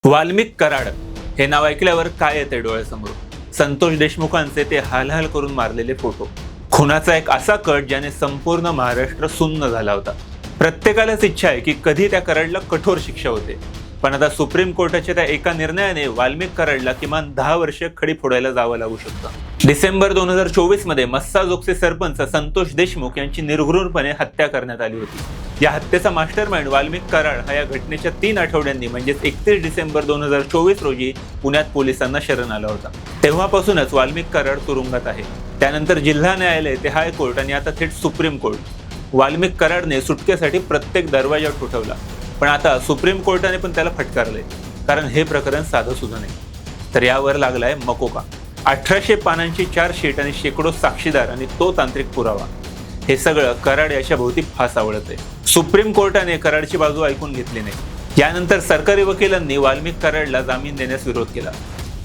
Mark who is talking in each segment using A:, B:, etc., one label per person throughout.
A: वाल्मिक कराड हे नाव ऐकल्यावर काय येते डोळ्यासमोर? संतोष देशमुखांचे ते हाल करून मारलेले फोटो, खुनाचा एक असा कट ज्याने संपूर्ण महाराष्ट्र सुन्न झाला होता. प्रत्येकालाच इच्छा आहे की कधी त्या कराडला कठोर शिक्षा होते, पण आता सुप्रीम कोर्टाच्या त्या एका निर्णयाने वाल्मिक कराडला किमान 10 वर्षे खडी फोडायला जावं लागू शकतं. डिसेंबर 2024 मध्ये मस्साजोगचे सरपंच संतोष देशमुख यांची निर्घृणपणे हत्या करण्यात आली होती. या हत्येचा मास्टरमाइंड वाल्मिक कराड हा या घटनेच्या 3 आठवड्यांनी म्हणजेच 31 डिसेंबर 2024 रोजी पुण्यात पोलिसांना शरण आला होता. तेव्हापासूनच वाल्मिक कराड तुरुंगात आहे. त्यानंतर जिल्हा न्यायालय ते हायकोर्ट आणि आता थेट सुप्रीम कोर्ट. वाल्मिक कराडने सुटकेसाठी प्रत्येक दरवाजा ठोठावला, पण आता सुप्रीम कोर्टाने पण त्याला फटकारले, कारण हे प्रकरण साधं सुद्धा नाही. तर यावर लागलाय मकोका. 1800 पानांची चार्जशीट आणि शेकडो साक्षीदार आणि तो तांत्रिक पुरावा, हे सगळं कराड याच्या भोवती फास आवळत आहे. सुप्रीम कोर्टाने कराडची बाजू ऐकून घेतली नाही. यानंतर सरकारी वकिलांनी वाल्मिक कराडला जामीन देण्यास विरोध केला.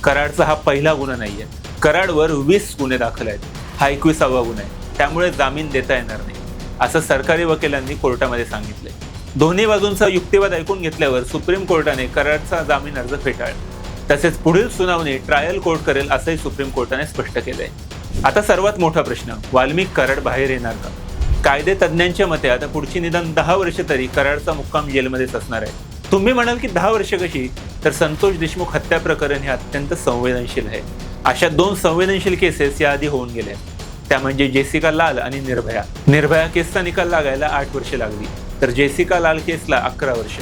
A: कराडचा हा पहिला गुन्हा नाहीये. कराडवर 20 गुन्हे दाखल आहेत. हा 21वा गुन्हा आहे, त्यामुळे जामीन देता येणार नाही, असं सरकारी वकिलांनी कोर्टामध्ये सांगितले. दोन्ही बाजूंचा युक्तिवाद ऐकून घेतल्यावर सुप्रीम कोर्टाने कराडचा जामीन अर्ज फेटाळला. तसेच पुढील सुनावणी ट्रायल कोर्ट करेल असंही सुप्रीम कोर्टाने स्पष्ट केलंय. आता सर्वात मोठा प्रश्न, वाल्मिक कराड बाहेर येणार का? कायदे तज्ज्ञांच्या मते आता पुढची निदान 10 वर्ष तरी कराडचा मुक्काम जेलमध्येच असणार आहे. तुम्ही म्हणाल की 10 वर्ष कशी? तर संतोष देशमुख हत्या प्रकरण हे अत्यंत संवेदनशील आहे. अशा 2 संवेदनशील केसेस याआधी होऊन गेल्या, त्या म्हणजे जेसिका लाल आणि निर्भया. निर्भया केसचा निकाल लागायला 8 वर्षे लागली, तर जेसिका लाल केसला 11 वर्ष.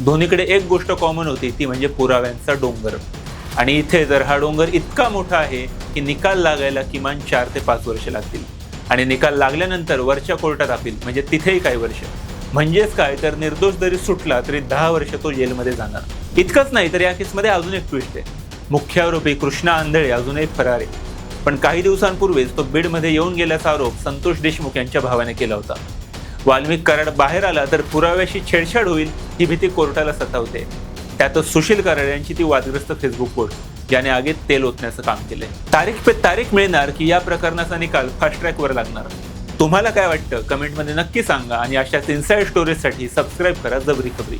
A: दोन्हीकडे एक गोष्ट कॉमन होती, ती म्हणजे पुराव्यांचा डोंगर. आणि इथे जर हा डोंगर इतका मोठा आहे की निकाल लागायला किमान 4 ते 5 वर्ष लागतील, आणि निकाल लागल्यानंतर वरच्या कोर्टात अपील, म्हणजे तिथेही काही वर्ष. म्हणजेच काय, तर निर्दोष जरी सुटला तरी 10 वर्ष तो जेलमध्ये जाणार. इतकंच नाही तर या केसमध्ये अजून एक ट्विस्ट आहे. मुख्य आरोपी कृष्णा आंधळे अजूनही फरार आहे, पण काही दिवसांपूर्वीच तो बीडमध्ये येऊन गेल्याचा आरोप संतोष देशमुख यांच्या भावाने केला होता. वाल्मिक कराड बाहेर आला तर पुराव्याशी छेडछाड होईल ही भीती कोर्टाला सतावते. त्यातच सुशील कराड यांची ती वादग्रस्त फेसबुक पोस्ट, ज्याने आगीत तेल ओतण्याचं काम केलंय. तारीख पे तारीख मिळणार की या प्रकरणाचा निकाल फास्ट ट्रॅकवर लागणार? तुम्हाला काय वाटतं कमेंटमध्ये नक्की सांगा, आणि अशाच इनसाइड स्टोरीजसाठी सबस्क्राईब करा जबरी खबरी.